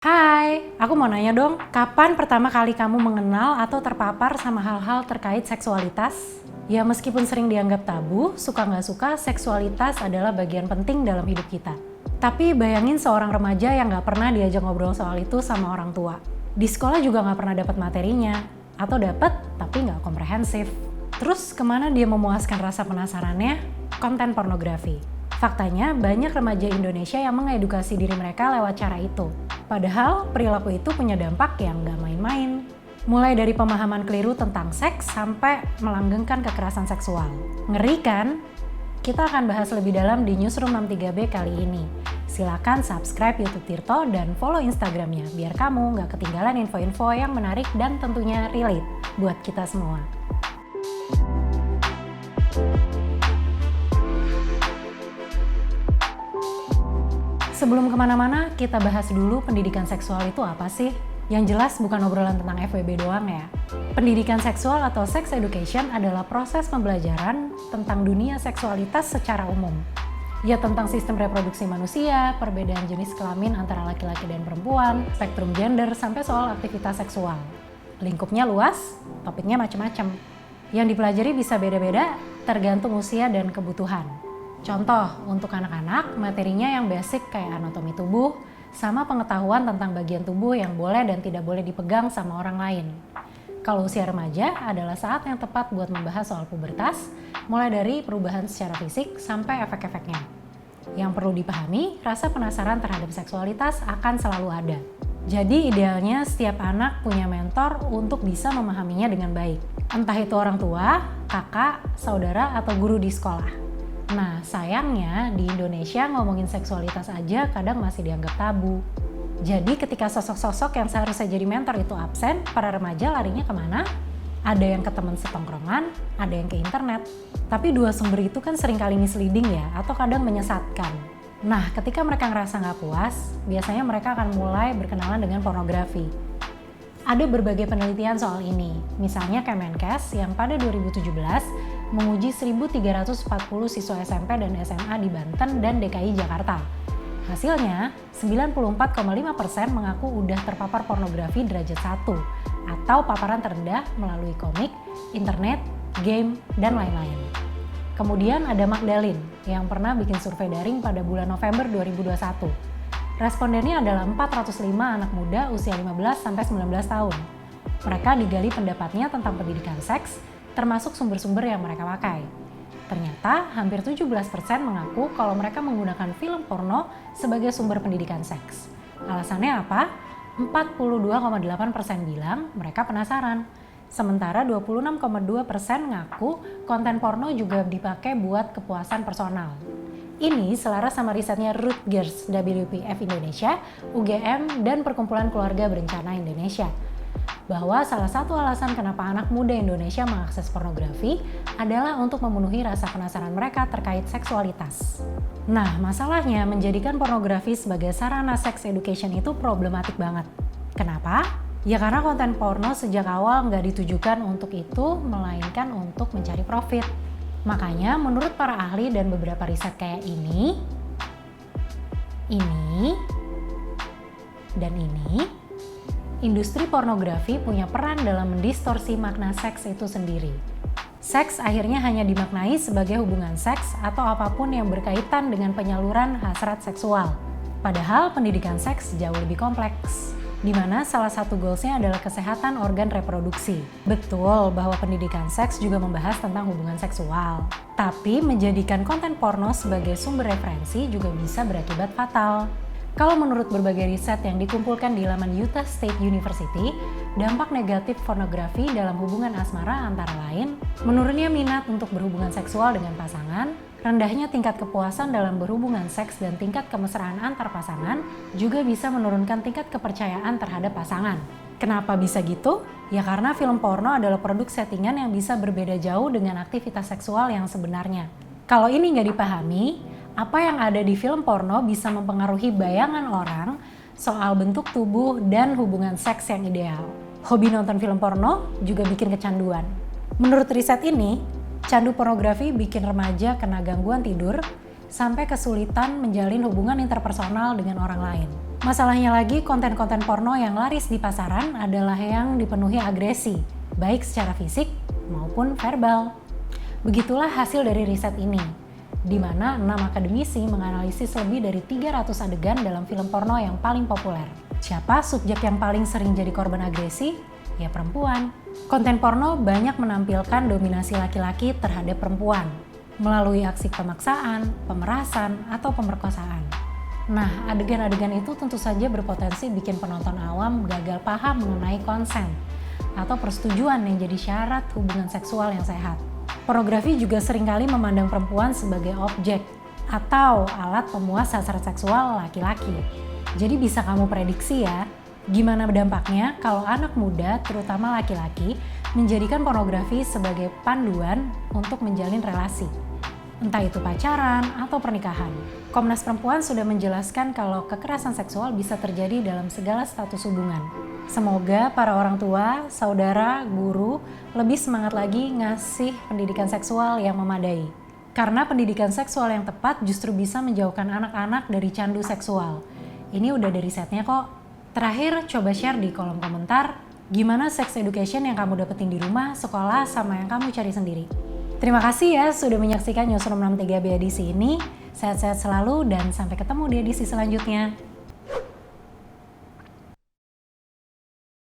Hai, aku mau nanya dong, kapan pertama kali kamu mengenal atau terpapar sama hal-hal terkait seksualitas? Ya meskipun sering dianggap tabu, suka nggak suka, seksualitas adalah bagian penting dalam hidup kita. Tapi bayangin seorang remaja yang nggak pernah diajak ngobrol soal itu sama orang tua. Di sekolah juga nggak pernah dapat materinya, atau dapat tapi nggak komprehensif. Terus kemana dia memuaskan rasa penasarannya? Konten pornografi. Faktanya, banyak remaja Indonesia yang mengedukasi diri mereka lewat cara itu. Padahal, perilaku itu punya dampak yang nggak main-main. Mulai dari pemahaman keliru tentang seks sampai melanggengkan kekerasan seksual. Ngeri kan? Kita akan bahas lebih dalam di Newsroom 63B kali ini. Silakan subscribe YouTube Tirto dan follow Instagramnya biar kamu nggak ketinggalan info-info yang menarik dan tentunya relate buat kita semua. Sebelum kemana-mana, kita bahas dulu pendidikan seksual itu apa sih? Yang jelas bukan obrolan tentang FWB doang ya. Pendidikan seksual atau sex education adalah proses pembelajaran tentang dunia seksualitas secara umum. Ya tentang sistem reproduksi manusia, perbedaan jenis kelamin antara laki-laki dan perempuan, spektrum gender, sampai soal aktivitas seksual. Lingkupnya luas, topiknya macam-macam. Yang dipelajari bisa beda-beda, tergantung usia dan kebutuhan. Contoh, untuk anak-anak, materinya yang basic kayak anatomi tubuh, sama pengetahuan tentang bagian tubuh yang boleh dan tidak boleh dipegang sama orang lain. Kalau usia remaja adalah saat yang tepat buat membahas soal pubertas, mulai dari perubahan secara fisik sampai efek-efeknya. Yang perlu dipahami, rasa penasaran terhadap seksualitas akan selalu ada. Jadi idealnya setiap anak punya mentor untuk bisa memahaminya dengan baik. Entah itu orang tua, kakak, saudara, atau guru di sekolah. Nah, sayangnya di Indonesia ngomongin seksualitas aja kadang masih dianggap tabu. Jadi ketika sosok-sosok yang seharusnya jadi mentor itu absen, para remaja larinya kemana? Ada yang ke teman setongkrongan, ada yang ke internet. Tapi dua sumber itu kan seringkali misleading ya, atau kadang menyesatkan. Nah, ketika mereka ngerasa nggak puas, biasanya mereka akan mulai berkenalan dengan pornografi. Ada berbagai penelitian soal ini, misalnya Kemenkes yang pada 2017 menguji 1.340 siswa SMP dan SMA di Banten dan DKI Jakarta. Hasilnya, 94,5% mengaku udah terpapar pornografi derajat 1 atau paparan terendah melalui komik, internet, game, dan lain-lain. Kemudian ada Magdalene yang pernah bikin survei daring pada bulan November 2021. Respondennya adalah 405 anak muda usia 15-19 tahun. Mereka digali pendapatnya tentang pendidikan seks, termasuk sumber-sumber yang mereka pakai. Ternyata hampir 17% mengaku kalau mereka menggunakan film porno sebagai sumber pendidikan seks. Alasannya apa? 42,8% bilang mereka penasaran. Sementara 26,2% ngaku konten porno juga dipakai buat kepuasan personal. Ini selaras sama risetnya Rutgers WPF Indonesia, UGM, dan Perkumpulan Keluarga Berencana Indonesia. Bahwa salah satu alasan kenapa anak muda Indonesia mengakses pornografi adalah untuk memenuhi rasa penasaran mereka terkait seksualitas. Nah, masalahnya menjadikan pornografi sebagai sarana sex education itu problematik banget. Kenapa? Ya karena konten porno sejak awal nggak ditujukan untuk itu, melainkan untuk mencari profit. Makanya menurut para ahli dan beberapa riset kayak ini, dan ini, industri pornografi punya peran dalam mendistorsi makna seks itu sendiri. Seks akhirnya hanya dimaknai sebagai hubungan seks atau apapun yang berkaitan dengan penyaluran hasrat seksual. Padahal pendidikan seks jauh lebih kompleks, di mana salah satu goalsnya adalah kesehatan organ reproduksi. Betul bahwa pendidikan seks juga membahas tentang hubungan seksual. Tapi menjadikan konten porno sebagai sumber referensi juga bisa berakibat fatal. Kalau menurut berbagai riset yang dikumpulkan di laman Utah State University, dampak negatif pornografi dalam hubungan asmara antara lain, menurunnya minat untuk berhubungan seksual dengan pasangan, rendahnya tingkat kepuasan dalam berhubungan seks dan tingkat kemesraan antar pasangan juga bisa menurunkan tingkat kepercayaan terhadap pasangan. Kenapa bisa gitu? Ya karena film porno adalah produk settingan yang bisa berbeda jauh dengan aktivitas seksual yang sebenarnya. Kalau ini nggak dipahami, apa yang ada di film porno bisa mempengaruhi bayangan orang soal bentuk tubuh dan hubungan seks yang ideal. Hobi nonton film porno juga bikin kecanduan. Menurut riset ini, candu pornografi bikin remaja kena gangguan tidur sampai kesulitan menjalin hubungan interpersonal dengan orang lain. Masalahnya lagi, konten-konten porno yang laris di pasaran adalah yang dipenuhi agresi, baik secara fisik maupun verbal. Begitulah hasil dari riset ini, di mana 6 akademisi menganalisis lebih dari 300 adegan dalam film porno yang paling populer. Siapa subjek yang paling sering jadi korban agresi? Ya perempuan. Konten porno banyak menampilkan dominasi laki-laki terhadap perempuan, melalui aksi pemaksaan, pemerasan, atau pemerkosaan. Nah, adegan-adegan itu tentu saja berpotensi bikin penonton awam gagal paham mengenai konsen atau persetujuan yang jadi syarat hubungan seksual yang sehat. Pornografi juga seringkali memandang perempuan sebagai objek atau alat pemuas hasrat seksual laki-laki. Jadi bisa kamu prediksi ya, gimana dampaknya kalau anak muda, terutama laki-laki, menjadikan pornografi sebagai panduan untuk menjalin relasi. Entah itu pacaran atau pernikahan. Komnas Perempuan sudah menjelaskan kalau kekerasan seksual bisa terjadi dalam segala status hubungan. Semoga para orang tua, saudara, guru lebih semangat lagi ngasih pendidikan seksual yang memadai. Karena pendidikan seksual yang tepat justru bisa menjauhkan anak-anak dari candu seksual. Ini udah dari risetnya kok. Terakhir, coba share di kolom komentar gimana sex education yang kamu dapetin di rumah, sekolah, sama yang kamu cari sendiri. Terima kasih ya sudah menyaksikan Newsroom 63 BEDC ini. Sehat-sehat selalu dan sampai ketemu di edisi selanjutnya.